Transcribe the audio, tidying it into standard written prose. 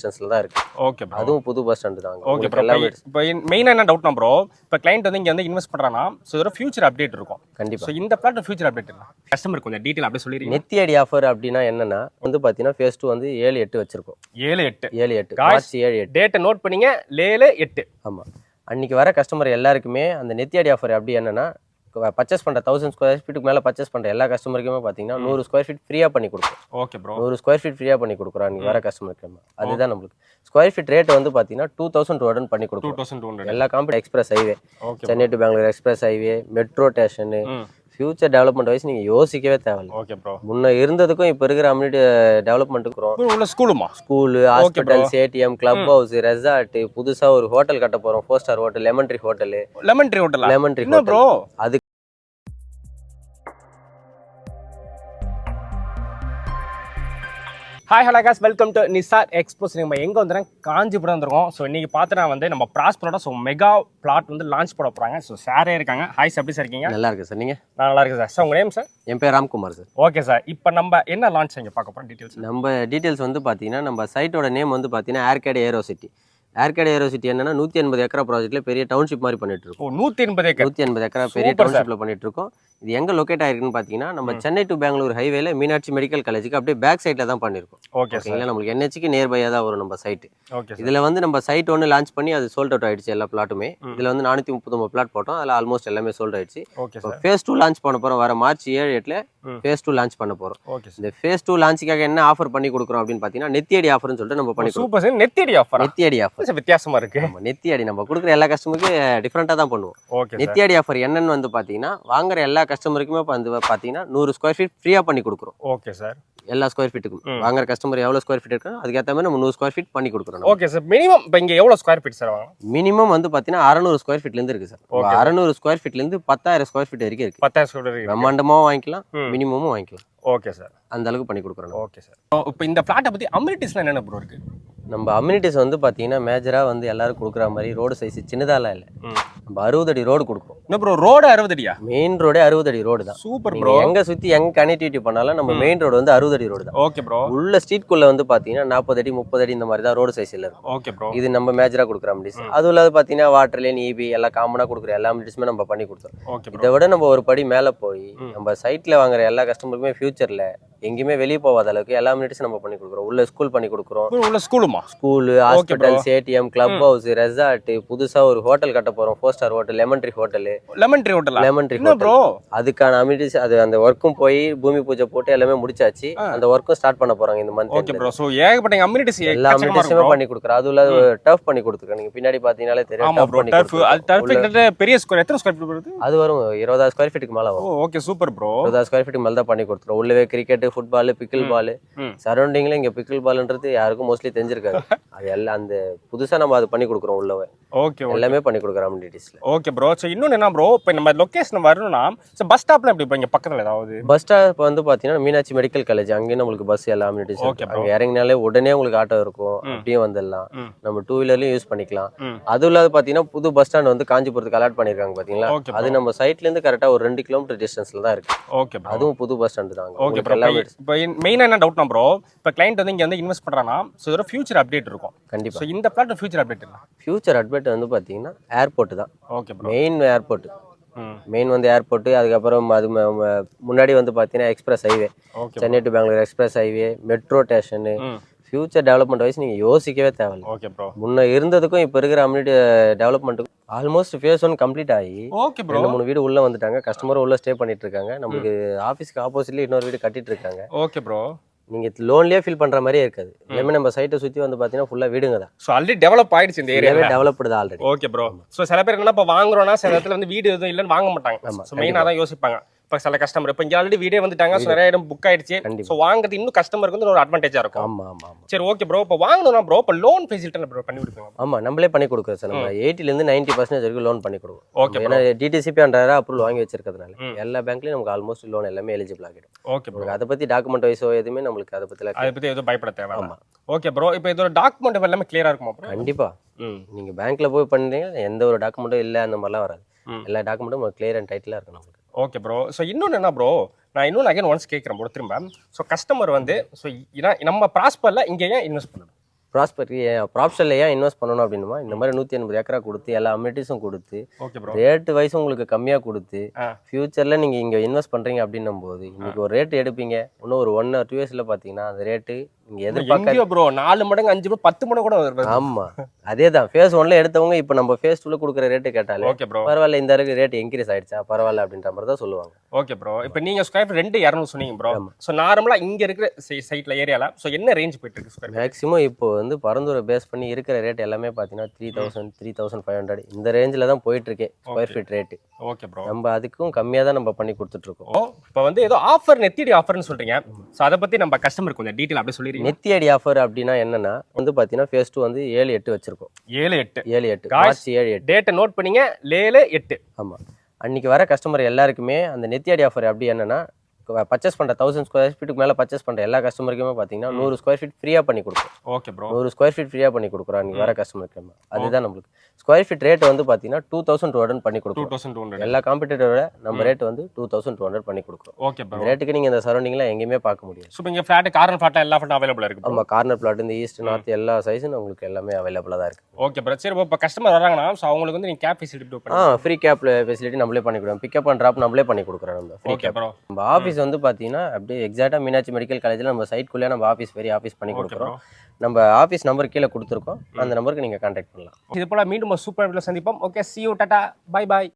தான் இருக்கு. Okay bro. அதுவும் புது பஸ் ஸ்டாண்ட் தான். Okay bro. இப்போ மெயினா என்ன டவுட்னா ப்ரோ, இப்போ கிளைண்ட் வந்து இங்க வந்து இன்வெஸ்ட் பண்றானா, சோ இதோட ஃபியூச்சர் அப்டேட் இருக்கும். கண்டிப்பா. சோ இந்த பிளாட் ஃபியூச்சர் அப்டேட் என்ன? கஸ்டமர் கொஞ்சம் டீடைல் அப்படியே சொல்லிருங்க. நெத்தியடி ஆஃபர் அப்படின்னா என்னன்னா வந்து பாத்தீங்கன்னா phase 2 வந்து 7/8 வச்சிருக்கோம். 7/8 மார்ச் 7/8 டேட்டை நோட் பண்ணீங்க. 7/8. ஆமா. அன்னைக்கு வர கஸ்டமர் எல்லாருக்குமே அந்த நெத்தியடி ஆஃபர் அப்படி என்னன்னா பர்ச்சேஸ் பண்ற 1000 ஸ்கொயர் ஃபீட்டுக்கு மேல பர்ச்சேஸ் பண்ற எல்லா கஸ்டமருக்குமே பாத்தீங்கன்னா 100 ஸ்கொயர் ஃபீட் ஃப்ரீயா பண்ணி கொடுக்கும். Okay bro. 100 ஸ்கொயர் ஃபீட் ஃப்ரீயா பண்ணி கொடுக்குறோம் அன்னைக்கு வர கஸ்டமருக்கு. அதுதான் நம்மளுக்கு ஸ்கொயர் ஃபீட் ரேட் வந்து பாத்தீங்கன்னா 2200 பண்ணி கொடுக்கும். 2200 எல்லா company express highway, Chennai to Bangalore express highway, metro station, future development wise நீங்க யோசிக்கவே தேவையில்லை. Okay bro. முன்ன இருந்ததுக்கும் இப்போ இருக்கிற அம்யூனிட்டி டெவலப்மெண்ட்டுக்கும் உள்ள ஸ்கூலுமா, school, hospitals, ATM, club house, resort, புதுசா ஒரு ஹோட்டல் கட்ட போறோம். 4 star hotel, lemon tree hotel. Bro அது hi hello guys, welcome to Nisar expos. நம்ம எங்கே வந்துடுறோம்? காஞ்சிபுரம் வந்துருக்கோம். ஸோ இன்றைக்கி பார்த்துனா வந்து நம்ம ப்ராஸ்பரோட மெகா பிளாட் வந்து லான்ச் பண்ண போகிறாங்க. ஸோ சாரே இருக்காங்க. ஹாய் சார், எப்படி சார் இருக்கீங்க? நல்லா இருக்கு சார். நீங்கள்? நான் நல்லா இருக்கு சார். சார் உங்கள் நேம் சார்? என் பேர் ராம்குமார் சார். Okay sir. இப்போ நம்ம என்ன லான்ச் இங்கே பார்க்க போகிறோம் டீட்டெயில்ஸ்? நம்ம டீட்டெயில்ஸ் வந்து பார்த்தீங்கன்னா நம்ம சைட்டோட நேம் வந்து பார்த்தீங்கன்னா ஏர்கேட் ஏரோ சிட்டி. ஏர்கேட் ஏரோ சிட்டி என்னன்னா 180 ஏக்கரா ப்ராஜெக்ட்ல பெரிய டவுன்ஷிப் மாதிரி பண்ணிட்டு இருக்கோம். 180 ஏக்கரா பெரிய டவுன்ஷிப்ல பண்ணிட்டு இருக்கோம். இது எங்க லொகேட் ஆயிருக்குன்னு பாத்தீங்கன்னா நம்ம சென்னை டு பெங்களூர் ஹைவேல மீனாட்சி மெடிக்கல் காலேஜுக்கு அப்படியே பேக் சைட்ல தான் பண்ணிருக்கோம். ஓகேங்களா? நம்மளுக்கு NH-க்கு நியர்பையா தான் வரும் நம்ம சைட். இதுல வந்து நம்ம சைட் ஒன்று லான்ச் பண்ணி அது சோல்ட் அவுட் ஆயிடுச்சு எல்லா பிளாட்டுமே. இதுல வந்து 439 பிளாட் போட்டோம். அதில் ஆல்மோஸ்ட் எல்லாமே சோல்ட் ஆயிடுச்சு. phase 2 லான்ச் பண்ண போறோம். வர மார்ச் 7/8 phase 2 லான்ச் பண்ண போறோம். இந்த phase 2 லான்ச்சுக்காக என்ன ஆஃபர் பண்ணி கொடுக்குறோம் அப்படின்னு பாத்தீங்கன்னா நெத்தியடி ஆஃபர்னு சொல்லிட்டு நம்ம பண்ணி கொடுப்போம். சூப்பர். நெத்தியடி ஆஃபர் வித்தியாசமா இருக்கு. நெத்தியடி நம்ம கொடுக்குற எல்லா கஸ்டமருக்கு டிஃப்ரெண்டா தான் பண்ணுவோம். நெத்தியடி ஆஃபர் என்னன்னு வந்து பாத்தீங்கன்னா வாங்குற எல்லா கஸ்டமருக்குமே வந்து பாத்தீங்கன்னா 100 ஸ்கொயர் ஃபீட் ஃப்ரீயா பண்ணி கொடுக்குறோம். Okay sir. எல்லா ஸ்கொயர் ஃபீட்டுக்கும் வாங்குற கஸ்டமர் எவ்வளவு ஸ்கொயர் ஃபீட் இருக்கோ அதுக்கேற்ற மாதிரி நம்ம 100 ஸ்கொயர் ஃபீட் பண்ணி கொடுக்குறோம். Okay sir. மினிமம் இப்போ இங்க எவ்வளவு ஸ்கொயர் ஃபீட் சார் வாங்கலாம்? மினிமம் வந்து பாத்தீங்கன்னா 600 ஸ்கொயர் ஃபீட்ல இருந்து இருக்கு சார். 600 ஸ்கொயர் ஃபீட்ல இருந்து 10,000 ஸ்கொயர் ஃபீட் வரைக்கும் இருக்கு. 10,000 ஸ்கொயர் ஃபீட் பிரம்மாண்டமாவும் வாங்கிக்கலாம், மினிமமும் வாங்கிக்கலாம். Okay sir. அந்த அளவுக்கு பண்ணி கொடுக்குறோம். Okay sir. இப்போ இந்த பிளாட்டை பத்தி அம்யூனிட்டிஸ்லாம் என்னென்ன ப்ரோ இருக்கு? நம்ம அம்யூனிட்டிஸ் வந்து பாத்தீங்கன்னா மேஜரா வந்து எல்லாரும் கொடுக்குற மாதிரி ரோடு சைஸ் சின்னதாலாம் இல்லை. நம்ம 60 அடி ரோடு கொடுக்கும். என்ன ப்ரோ ரோடு 60 அடியா? மெயின் ரோடே 60 அடி ரோடு தான். Super bro. எங்க சுத்தி எங்க கனெக்டிவிட்டி பண்ணாலும் நம்ம மெயின் ரோடு வந்து 60 அடி ரோடு தான். Okay bro. உள்ள ஸ்ட்ரீட்குள்ள வந்து பாத்தீங்கன்னா 40 அடி 30 அடி இந்த மாதிரி தான் ரோடு சைஸ்ல இருக்கும். Okay bro. இது நம்ம மேஜரா கொடுக்குற அம்யூனிட்டிஸ். அதுவும் இல்லாத பாத்தீங்கன்னா வாட்டர் லைன், EB எல்லாம் காமனா கொடுக்குற எல்லா அம்யூனிட்டிஸுமே நம்ம பண்ணி கொடுத்தோம். Okay bro. இதை விட நம்ம ஒரு படி மேல போய் நம்ம சைட்ல வாங்குற எல்லா கஸ்டமருக்குமே ஃபியூச்சர்ல எங்கேயுமே வெளியே போகாத அளவுக்கு எல்லா அம்யூனிட்டிஸும் நம்ம பண்ணி கொடுக்குறோம். உள்ள ஸ்கூல் பண்ணி கொடுக்குறோம். உள்ள ஸ்கூலுமா? School, hospitals, ATM, club house, resort, புதுசா ஒரு ஹோட்டல் கட்ட போறோம். 4 star hotel, lemon tree hotel. Bro அதுக்கான அம்யூனிட்டிஸ் அது அந்த ஒர்க்கும் போய் பூமி பூஜை போட்டு எல்லாமே முடிச்சாச்சு. அந்த ஒர்க்கும் ஸ்டார்ட் பண்ண போறாங்க இந்த மந்த். Okay bro. சோ ஏகப்பட்ட அம்யூனிட்டிஸ் எல்லா அம்யூனிட்டிஸுமே பண்ணி கொடுக்குறோம். அதுல டர்ஃப் பண்ணி கொடுத்துருக்கோம். நீங்க பின்னாடி பாத்தீங்கன்னாலே தெரியும். ஆமா ப்ரோ. டர்ஃப் பெரிய ஸ்கொயர் எத்தனை ஸ்கொயர் ஃபீட் வருது? அது வரும் 20,000 ஸ்கொயர் ஃபீட்டுக்கு மேல வரும். Okay super bro. 20,000 ஸ்கொயர் ஃபீட்டுக்கு மேல தான் பண்ணி கொடுத்துறோம். உள்ளவே கிரிக்கெட், ஃபுட்பால், பிக்கிள் பால், சரௌண்டிங்ல இங்க பிக்கிள் பால்ன்றது யாருக்கும் மோஸ்ட்லி தெரிஞ்சிருக்காது. அது எல்லாம் அந்த புதுசா நம்ம அது பண்ணி கொடுக்குறோம் உள்ளவே. ஓகே எல்லாமே பண்ணி கொடுக்குறோம் அம்யூனிட்டிஸ்ல. Okay bro. சோ இன்னொன்னு என்ன ப்ரோ, இப்போ நம்ம லொகேஷன் வரணும்னா பஸ் ஸ்டாப்ல எப்படி இங்க பக்கத்துல ஏதாவது? பஸ் ஸ்டாப் வந்து பாத்தீங்கன்னா மீனாட்சி மெடிக்கல் காலேஜ் அங்கே நம்மளுக்கு பஸ் எல்லா அம்யூனிட்டிஸ் அங்க இறங்கினாலே உடனே உங்களுக்கு ஆட்டோ இருக்கும். அப்படியே வந்துடலாம். நம்ம 2 வீலர்லயும் யூஸ் பண்ணிக்கலாம். அதுவும் இல்லாத பாத்தீங்கன்னா புது பஸ் ஸ்டாண்ட் வந்து காஞ்சிபுரத்துக்கு அலாட் பண்ணிருக்காங்க பாத்தீங்களா? அது நம்ம சைட்ல இருந்து கரெக்டா ஒரு 2 கிலோமீட்டர் டிஸ்டன்ஸ்ல தான் இருக்கு. Okay bro. அதுவும் புது பஸ் ஸ்டாண்ட் தான். Okay bro. இப்போ மெயினா என்ன டவுட்னா ப்ரோ, இப்போ கிளைண்ட் வந்து இங்க வந்து இன்வெஸ்ட் பண்றானா சோ இதோட ஃபியூச்சர் அப்டேட் இருக்கும். கண்டிப்பா. சோ இந்த பிளாட் ஃபியூச்சர் அப்டேட் என்ன? ஃபியூச்சர் அப்டேட் வந்து பாத்தீங்கன்னா ஏர்போர்ட் தான். Okay bro. Main airport. Main வந்து ஏர்போர்ட். அதுக்கப்புறம் அது முன்னாடி வந்து பாத்தீங்கன்னா express highway, Chennai to Bangalore express highway, metro station. Future development wise நீங்க யோசிக்கவே தேவையில்லை. Okay bro. முன்ன இருந்ததுக்கும் இப்போ இருக்கிற அம்யூனிட்டி டெவலப்மெண்ட்டுக்கும் ஆல்மோஸ்ட் phase 1 கம்ப்ளீட் ஆகி 2-3 வீடு உள்ள வந்துட்டாங்க. கஸ்டமரும் உள்ள ஸ்டே பண்ணிட்டு இருக்காங்க. நமக்கு ஆஃபீஸ்க்கு ஆப்போசிட்ல இன்னொரு வீடு கட்டிட்டு இருக்காங்க. Okay bro. நீங்க லோன்லயே ஃபீல் பண்ற மாதிரியே இருக்காது. எல்லாமே நம்ம சைட்டை சுத்தி வந்து பாத்தீங்கன்னா ஃபுல்லா வீடுங்க தான். சோ ஆல்ரெடி டெவலப் ஆயிடுச்சு இந்த ஏரியாவே. டெவலப்டு தான் ஆல்ரெடி. Okay bro. சோ சில பேர் என்ன இப்ப வாங்குறோம்னா சில இடத்துல வந்து வீடு எதுவும் இல்லன்னு வாங்க மாட்டாங்க. சோ மெயினா தான் யோசிப்பாங்க. இப்போ சில கஸ்டமர் இப்போ இங்கே ஆல்ரெடி வீடே வந்துட்டாங்க. ஸோ நிறைய இடம் புக் ஆயிடுச்சு. ஸோ வாங்குறது இன்னும் கஸ்டமருக்கு வந்து ஒரு அட்வான்டேஜா இருக்கும். ஆமா ஆமா. சரி ஓகே ப்ரோ. இப்போ வாங்கணும்னா ப்ரோ இப்போ லோன் ஃபெசிலிட்டி ப்ரோ பண்ணி கொடுப்பீங்க? ஆமா நம்மளே பண்ணி கொடுக்குறோம் சார். நம்ம 80% 90% வரைக்கும் லோன் பண்ணி கொடுக்கும். ஓகே. ஏன்னா DTCP அப்ரூவல் வாங்கி வச்சிருக்கிறதுனால எல்லா பேங்க்லயும் நமக்கு ஆல்மோஸ்ட் லோன் எல்லாமே எலிஜிபிள் ஆகிடும். Okay bro. அதை பத்தி டாக்குமெண்ட் வைஸோ எதுவுமே நம்மளுக்கு அதை பத்தி எதுவும் பயப்பட தேவை. ஆமா. Okay bro. இப்போ இதோட டாக்குமெண்ட் எல்லாமே கிளியரா இருக்குமா ப்ரோ? கண்டிப்பா. நீங்க பேங்க்ல போய் பண்ணீங்க எந்த ஒரு டாக்குமெண்ட்டும் இல்லை அந்த மாதிரிலாம் வராது. எல்லா டாக்குமெண்ட்டும் கிளியர் அண்ட் டைட்டிலா இருக்கும் நமக்கு. Okay bro. ஸோ இன்னொன்று என்ன ப்ரோ, நான் இன்னொன்று அகைன் ஒன்ஸ் கேட்குறேன் ப்ரோ திரும்ப. ஸோ கஸ்டமர் வந்து ஸோ நம்ம ப்ராஸ்பரில் இங்கே ஏன் இன்வெஸ்ட் பண்ணணும்? ப்ராப்ஷனில் ஏன் இன்வெஸ்ட் பண்ணணும் அப்படின்னா இந்த மாதிரி 180 ஏக்கரா கொடுத்து எல்லா அமெனிட்டிஸும் கொடுத்து ஓகே ப்ரோ ரேட்டு வைஸ் உங்களுக்கு கம்மியாக கொடுத்து ஆ. ஃபியூச்சரில் நீங்கள் இங்கே இன்வெஸ்ட் பண்ணுறீங்க அப்படின்னும் போது இன்னைக்கு ஒரு ரேட் எடுப்பீங்க இன்னும் ஒரு 1 or 2 இயர்ஸில் பார்த்தீங்கன்னா அந்த ரேட்டு நீங்கள் எதிர்பார்க்க எங்கேயோ ப்ரோ 4 மடங்கு 5 மடங்கு 10 மடங்கு கூட வருது ஆமாம் அதே தான் ஃபேஸ் 1ல எடுத்தவங்க இப்போ நம்ம ஃபேஸ் 2ல கொடுக்குற ரேட்டு கேட்டாலே ஓகே ப்ரோ பரவாயில்ல இந்த ரேட் இன்க்ரீஸ் ஆயிடுச்சா பரவாயில்ல அப்படின்ற மாதிரி தான் சொல்லுவாங்க. ஓகே ப்ரோ இப்போ நீங்க ஸ்கொயர் ஃபீட் 2,200 சொன்னீங்க ப்ரோ ஸோ நார்மலா இங்க இருக்கிற சைட்ல ஏரியால ஸோ என்ன ரேஞ்ச் போயிட்டு இருக்கு ஸ்கொயர் மேக்ஸிமம் இப்போ வந்து பரந்தூரை பேஸ் பண்ணி இருக்கிற ரேட் எல்லாமே பார்த்தீங்கன்னா 3,000 3,500 இந்த ரேஞ்சில் தான் போயிட்டு இருக்கே square feet rate. Okay bro நம்ம அதுக்கும் கம்மியாக தான் நம்ம பண்ணி கொடுத்துட்ருக்கோம். இப்போ வந்து ஏதோ ஆஃபர் நெத்தியடி ஆஃபர்னு சொல்றீங்க ஸோ அதை பத்தி நம்ம கஸ்டமர் கொஞ்சம் டீட்டெயில் அப்படியே சொல்லிடுறீங்க. நெத்தியடி ஆஃபர் அப்படின்னா என்னன்னா வந்து பார்த்தீங்கன்னா ஃபேஸ் 2 வந்து 7-8 வச்சிருக்கோம். 7-8 7-8 மார்ச் 7-8 டேட்டை நோட் பண்ணீங்க 7-8. ஆமாம் அன்னைக்கு வர கஸ்டமர் எல்லாருக்குமே அந்த நெத்தியடி ஆஃபர் அப்படி என்னன்னா பர்ச்சேஸ் பண்ணுற 1000 ஸ்கொயர் ஃபீட்டுக்கு மேலே பர்ச்சேஸ் பண்ணுற எல்லா கஸ்டமருக்குமே பார்த்தீங்கன்னா 100 ஸ்கொயர் ஃபீட் ஃப்ரீயாக பண்ணி கொடுக்கும். ஓகே ப்ரோ 100 ஸ்கொயர் ஃபீட் ஃப்ரீயாக பண்ணி கொடுக்குறோம் அன்றைக்கி வர கஸ்டமருக்கு. அதுதான் நம்மளுக்கு ஸ்கொயர் ஃபீட் ரேட் வந்து பார்த்தீங்கன்னா 2,200 பண்ணி கொடுக்கும். 2,200 எல்லா காம்படிட்டரோட நம்ம ரேட் வந்து 2,200 பண்ணி கொடுக்குறோம். ஓகே ப்ரோ ரேட்டுக்கு நீங்கள் இந்த சரௌண்டிங்கில் எங்கேயுமே பார்க்க முடியாது. ஸோ இங்கே ஃப்ளாட் கார்னர் ஃப்ளாட் எல்லா ஃப்ளாட்டும் அவைலபிளாக இருக்கு. ஆமாம் கார்னர் பிளாட் இந்த ஈஸ்ட் நார்த் எல்லா சைஸும் உங்களுக்கு எல்லாமே அவைலபிளாக தான் இருக்குது. ஓகே ப்ரோ சரி இப்போ கஸ்டமர் வராங்கன்னா ஸோ அவங்களுக்கு வந்து நீங்கள் கேப் ஃபெசிலிட்டி பண்ணுவோம். ஃப்ரீ கேப் ஃபெசிலிட்டி நம்மளே பண்ணி கொடுக்குறோம். பிக்கப் அண்ட் ட்ராப் நம்மளே பண்ணி கொடுக்குறோம். நம்ம ஃப்ரீ ஓகே கேப். ப்ரோ நம்ம ஆஃபீஸ் வந்து பார்த்தீங்கன்னா அப்படியே எக்ஸாக்டாக மீனாட்சி மெடிக்கல் காலேஜில் நம்ம சைட்குள்ளே நம்ம ஆஃபீஸ் பெரிய ஆஃபீஸ் பண்ணி கொடுக்குறோம். நம்ம ஆஃபீஸ் நம்பர் கீழே கொடுத்துருக்கோம். அந்த நம்பருக்கு நீங்கள் கான்டாக்ட் பண்ணலாம். இது போல மீண்டும் ஒரு சூப்பர் வீடியோல சந்திப்போம். ஓகே see you டாடா பை பை.